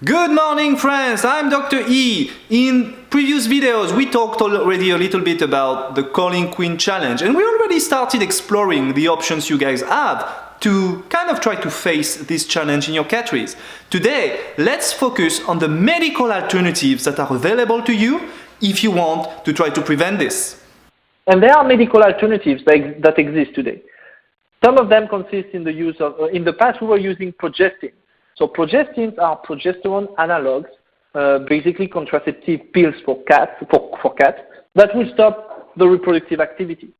Good morning, friends. I'm Dr. E. In previous videos, we talked already a little bit about the Calling Queen Challenge, and we already started exploring the options you guys have to kind of try to face this challenge in your catteries. Today, let's focus on the medical alternatives that are available to you if you want to try to prevent this. And there are medical alternatives that exist today. Some of them consist in the use of, in the past we were using progestin. So progestins are progesterone analogs, basically contraceptive pills for cats that will stop the reproductive activity.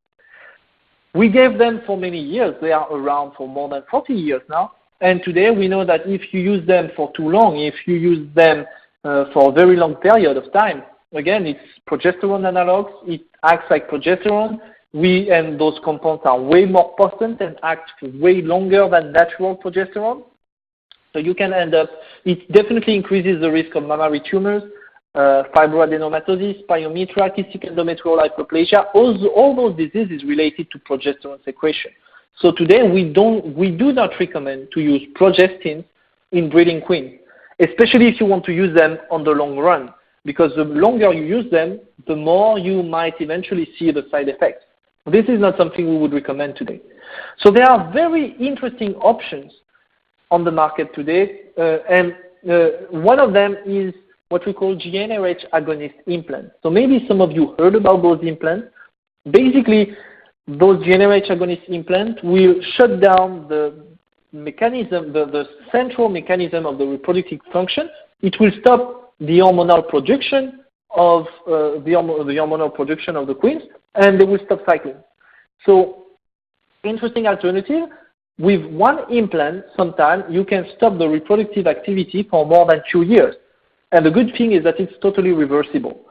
We gave them for many years. They are around for more than 40 years now. And today we know that if you use them for too long, if you use them for a very long period of time, again, it's progesterone analogs. It acts like progesterone. And those compounds are way more potent and act for way longer than natural progesterone. So you can end up, it definitely increases the risk of mammary tumors, fibroadenomatosis, pyometra, cystic endometrial hyperplasia, all those diseases related to progesterone secretion. So today we do not recommend to use progestins in breeding queens, especially if you want to use them on the long run, because the longer you use them, the more you might eventually see the side effects. This is not something we would recommend today. So there are very interesting options on the market today, and one of them is what we call GnRH agonist implants. So maybe some of you heard about those implants. Basically, those GnRH agonist implants will shut down the mechanism, the central mechanism of the reproductive function. It will stop the hormonal production of the hormonal production of the queens, and they will stop cycling. So, interesting alternative. With one implant, sometimes you can stop the reproductive activity for more than 2 years. And the good thing is that it's totally reversible.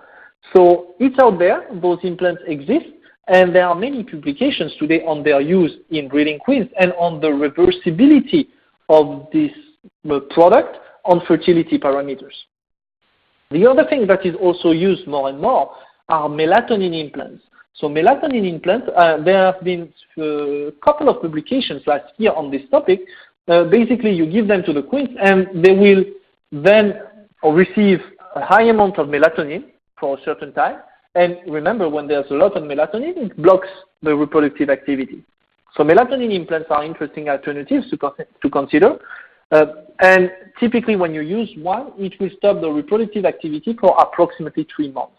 So it's out there, those implants exist, and there are many publications today on their use in breeding queens and on the reversibility of this product on fertility parameters. The other thing that is also used more and more are melatonin implants. So melatonin implants, there have been a couple of publications last year on this topic. Basically, you give them to the queens, and they will then receive a high amount of melatonin for a certain time. And remember, when there's a lot of melatonin, it blocks the reproductive activity. So melatonin implants are interesting alternatives to consider. And typically, when you use one, it will stop the reproductive activity for approximately 3 months.